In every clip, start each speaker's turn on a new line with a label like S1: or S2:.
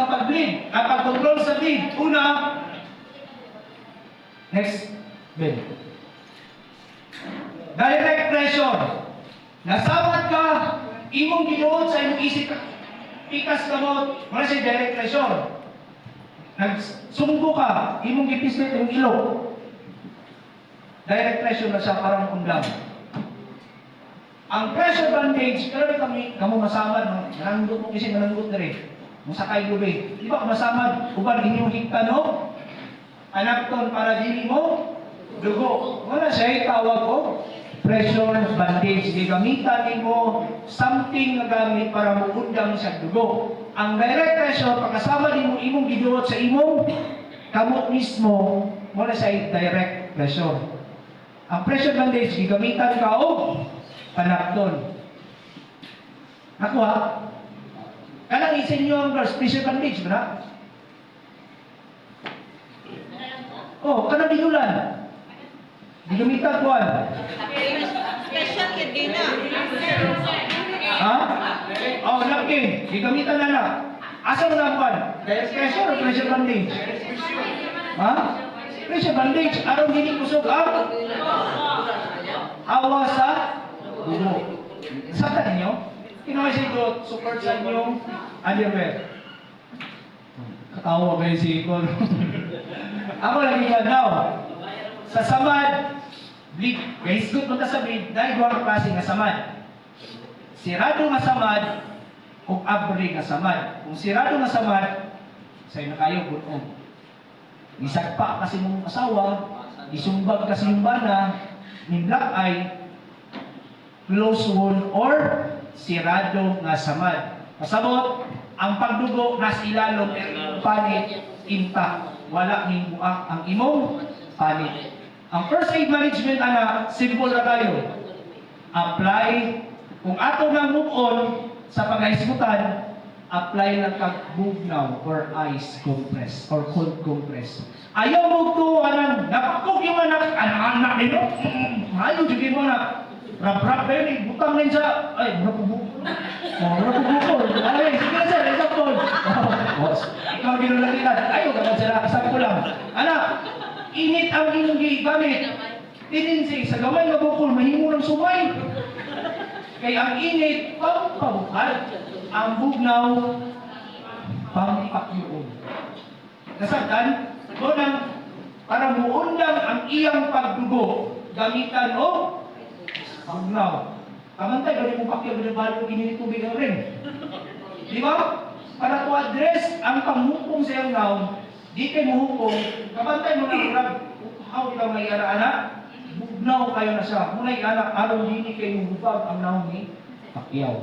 S1: ang pag-bleed, ang pag-control sa bleed. Una, next, Ben. Direct pressure. Nasawat ka, imong ginuot sa imong isip, pikas kamot, wala siya direct pressure. Nagsumbo ka, imong gipislit yung ilok. Direct pressure na siya parang undang. Ang pressure bandage, pero kami, kamu masamad, nananggot mo kasi nananggot na rin. Masakay lubi. Di ba masamad, uban inyong higta, no? Anakton para dili mo, dugo. Wala siya, tawag ko, pressure bandage. Gigamitan mo something na gamit para maundang sa dugo. Ang direct pressure, pagkasama din mo imong giduot sa imong kamot mismo, wala siya direct pressure. Ang pressure bandage, gigamitan ka o panakton. Nakuha? Kanang isin nyo ang pressure bandage, ba? Oh, kanang binulan. Gigamitan ko
S2: Special kid din na.
S1: ha? Oh, napkin. Gigamitan na na. Asa mo na kuan? Direct pressure o pressure bandage? Ha? Pressure bandage. Aron dili kusog ang awa sa dugo. Sakta ninyo? Kinuha siya ito, support sa inyong underwear. Katawa kayo si Ikon. Ako lagi yan daw. Sa samad, bleed. Guys, good mo sa bleed, dahil duwang klase nga samad. Sirado nga samad, o abri nga samad. Kung sirado nga samad, sa'yo na kayo, bunog. Isagpa kasi mong asawa, isumbag kasi yung bana, ni black eye, close wound, or sirado nga samad. Pasabot, ang pagdugo nas ilalom panit intact. Wala ning buak ang imong panit. Ang first aid management ana simple ra kayo. Apply kung ato nang move on sa paghahisgutan, apply lang kag bugnaw or ice compress or cold compress. Ayaw mo to anang napakog yung anak nito. Ayaw jud mo na. Rap-rap ba yun, butang rin sa, ay, rapubukol. Ay, sige na sir, example. Ikaw ginulatilan, ayaw ka na sila, example lang. Anak, init ang inyong gamit. Tininsi, sa gamay nga bukol, mahimo ng sumay. Kaya ang init, pampabukal. Ang bugnaw, pampakyuon. Nasagdan, doon para muundang ang iyang pagdugo, gamitan o bugnaw. Kamantay, gano'n mong pakyaw na balo ginili tubig ang ring. Di ba? Para to address ang panghukom sa iyong naon, di kayo muhukom, kamantay mo na grab, how ikaw may anak, bugnaw kayo na siya. Muna yung anak, araw hindi kayo hubag ang naon ni pakyaw.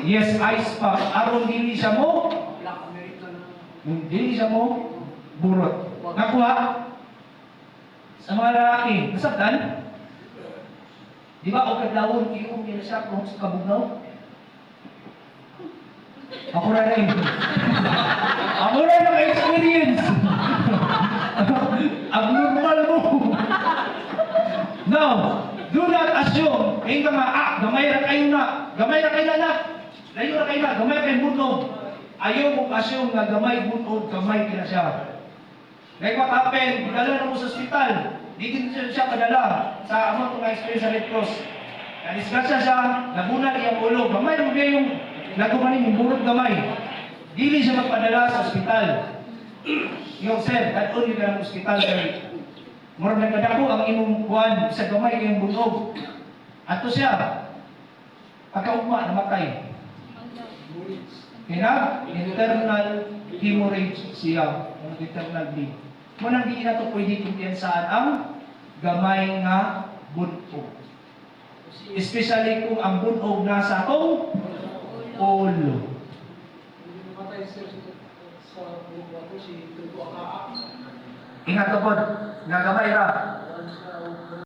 S1: Yes, ice pa. Araw hindi siya mo, hindi siya mo, burot. Nakuha? Sa mga lalaki, nasabtan? Di ba, o kadlawon, iyong nila siya kung sa kabugnaw? Ako na rin. Ako na ng experience. Abnormal mo. Now, do not assume, kayo ka nga, gamay na kayo na. Gamay na kayo na. Layo na kayo na, gamay kayo bunog. Ayaw mong assume na gamay bunog, gamay ka na siya. Like what happened, dinala na mo sa ospital. Di din siya padala sa among mga experience sa Red Cross. Nadisgrasya siya, nabunal iyang ulo. Gamay mo kayo yung nagumanin yung burot gamay. Dili siya magpadala sa ospital. Yung sir, dadon yun ka ng ospital. Murag nagkadako ang imong buwan sa gamay kayong bunog. Ato siya, pagkaugma, namatay. Kaya internal hemorrhage siya, internal bleed. Munang di na ito pwede kumpiyansaan ang gamay nga bunog. Especially kung ang bunog nasa atong ulo. Ingat ko po, nga gamay ra.